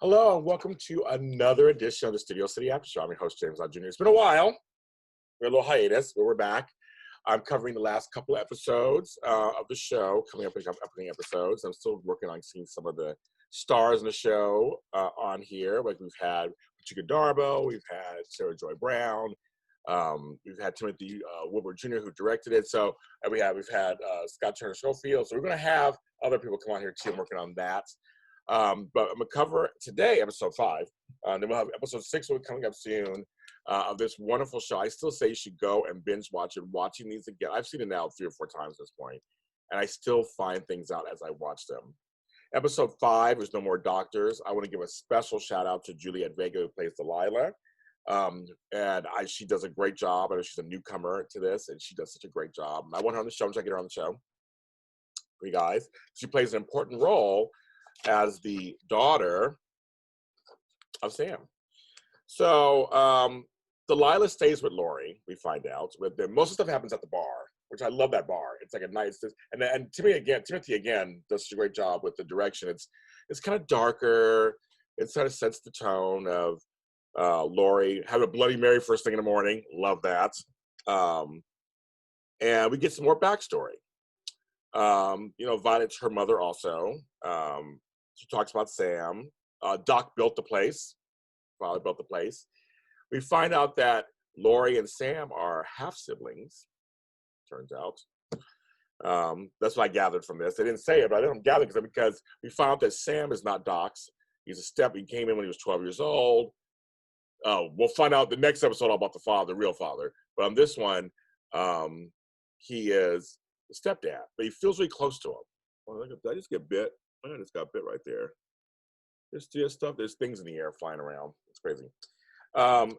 Hello and welcome to another edition of the Studio City Aftershow. I'm your host, James Lott Jr. It's been a while. We're a little hiatus, but we're back. I'm covering the last couple episodes of the show, coming up with upcoming episodes. I'm still working on seeing some of the stars in the show on here. Like we've had Chica Darbo, we've had Sarah Joy Brown, we've had Timothy Woodward Jr. who directed it. So we've had Scott Turner Schofield. So we're going to have other people come on here too. I'm working on that. But I'm going to cover today episode 5. Then we'll have episode 6 will be coming up soon of this wonderful show. I still say you should go and binge watch it. Watching these again, I've seen it now 3 or 4 times at this point, and I still find things out as I watch them. Episode 5 is No More Doctors. I want to give a special shout out to Juliet Vega who plays Delilah. She does a great job. I know she's a newcomer to this, and she does such a great job. I want her on the show. I'm trying to get her on the show for you guys. She plays an important role as the daughter of Sam. So Delilah stays with Lori, we find out. But most of the stuff happens at the bar, which I love that bar. It's like a nice, and Timothy again does a great job with the direction. It's kind of darker. It sort of sets the tone of Lori having a Bloody Mary first thing in the morning. Love that. And we get some more backstory. Violet's her mother also. She talks about Sam. Doc built the place. Father built the place. We find out that Lori and Sam are half siblings. Turns out. That's what I gathered from this. They didn't say it, but I didn't gather because we found out that Sam is not Doc's. He's he came in when he was 12 years old. We'll find out the next episode all about the father, the real father. But on this one, he is the stepdad, but he feels really close to him. Oh, did I just get bit? I just got bit right there. There's stuff, there's things in the air flying around. It's crazy. But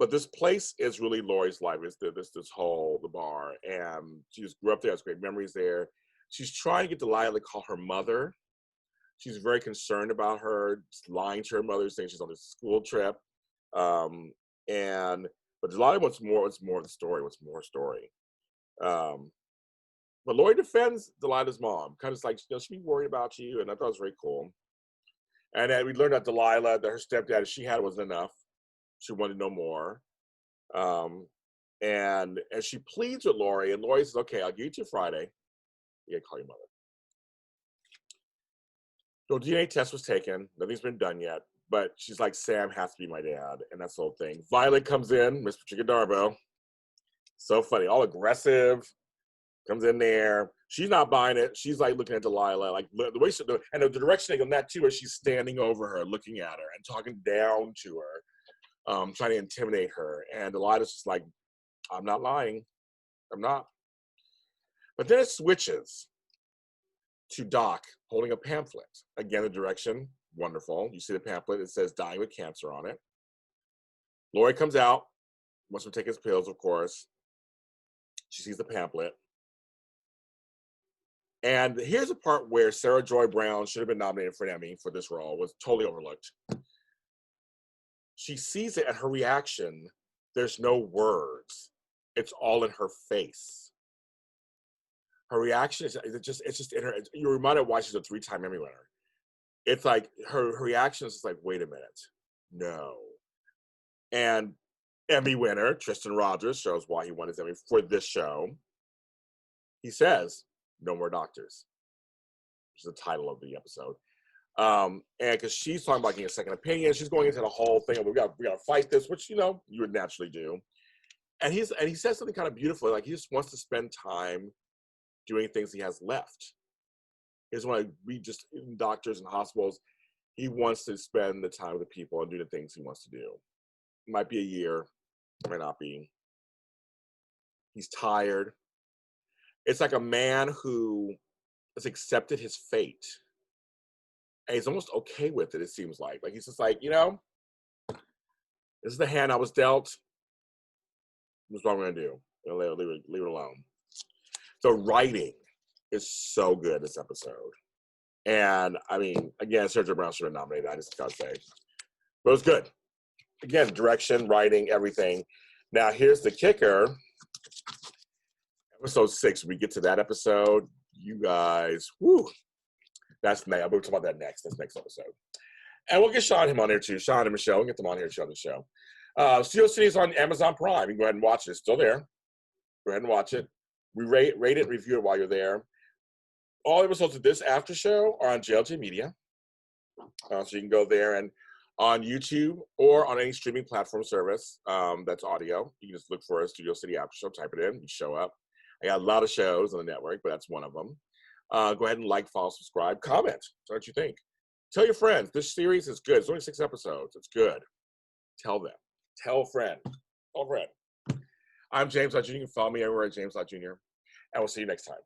this place is really Lori's life. It's the bar. And she just grew up there, has great memories there. She's trying to get Delilah to call her mother. She's very concerned about her, lying to her mother, saying she's on this school trip. But Delilah wants more of the story, wants more story. But Lori defends Delilah's mom, kind of like, she'd be worried about you, and I thought it was very cool. And then we learned that Delilah, that her stepdad she had wasn't enough. She wanted to know more. And she pleads with Lori, and Lori says, okay, I'll give you till Friday. You gotta call your mother. So DNA test was taken. Nothing's been done yet. But she's like, Sam has to be my dad. And that's the whole thing. Violet comes in, Miss Chica Darbo. So funny, all aggressive. Comes in there. She's not buying it. She's like looking at Delilah, like the way and the direction on that too, is she's standing over her, looking at her and talking down to her, trying to intimidate her. And Delilah's just like, I'm not lying. I'm not. But then it switches to Doc holding a pamphlet. Again, the direction, wonderful. You see the pamphlet, it says dying with cancer on it. Lori comes out, wants to take his pills, of course. She sees the pamphlet. And here's a part where Sarah Joy Brown should have been nominated for an Emmy for this role, was totally overlooked. She sees it and her reaction, there's no words. It's all in her face. Her reaction is just in her, you're reminded why she's a 3-time Emmy winner. It's like her reaction is just like, wait a minute, no. And Emmy winner, Tristan Rogers, shows why he won his Emmy for this show. He says, No More Doctors, which is the title of the episode. And because she's talking about getting a second opinion, she's going into the whole thing of we got to fight this, which you would naturally do. And he says something kind of beautiful, like he just wants to spend time doing things he has left. He doesn't want to be just in doctors and hospitals. He wants to spend the time with the people and do the things he wants to do. It might be a year, it might not be. He's tired. It's like a man who has accepted his fate. And he's almost okay with it, it seems like. Like, he's just like, this is the hand I was dealt. What's what I'm going to do? Leave it alone. The writing is so good this episode. And, I mean, again, Sergio Brown should have been nominated, I just got to say. But it was good. Again, direction, writing, everything. Now, here's the kicker. Episode 6, we get to that episode, you guys, whoo. That's next. We'll talk about that next. That's next episode. And we'll get Sean on here too. Sean and Michelle, we'll get them on here to show the show. Studio City is on Amazon Prime. You can go ahead and watch it. It's still there. Go ahead and watch it. We rate it, review it while you're there. All episodes of this after show are on JLJ Media. So you can go there and on YouTube or on any streaming platform service that's audio. You can just look for a Studio City After Show, type it in, you show up. I got a lot of shows on the network, but that's one of them. Go ahead and like, follow, subscribe, comment. So what you think. Tell your friends. This series is good. It's only 6 episodes. It's good. Tell them. Tell a friend. Tell a friend. I'm James Lott Jr. You can follow me everywhere at James Lott Jr. And we'll see you next time.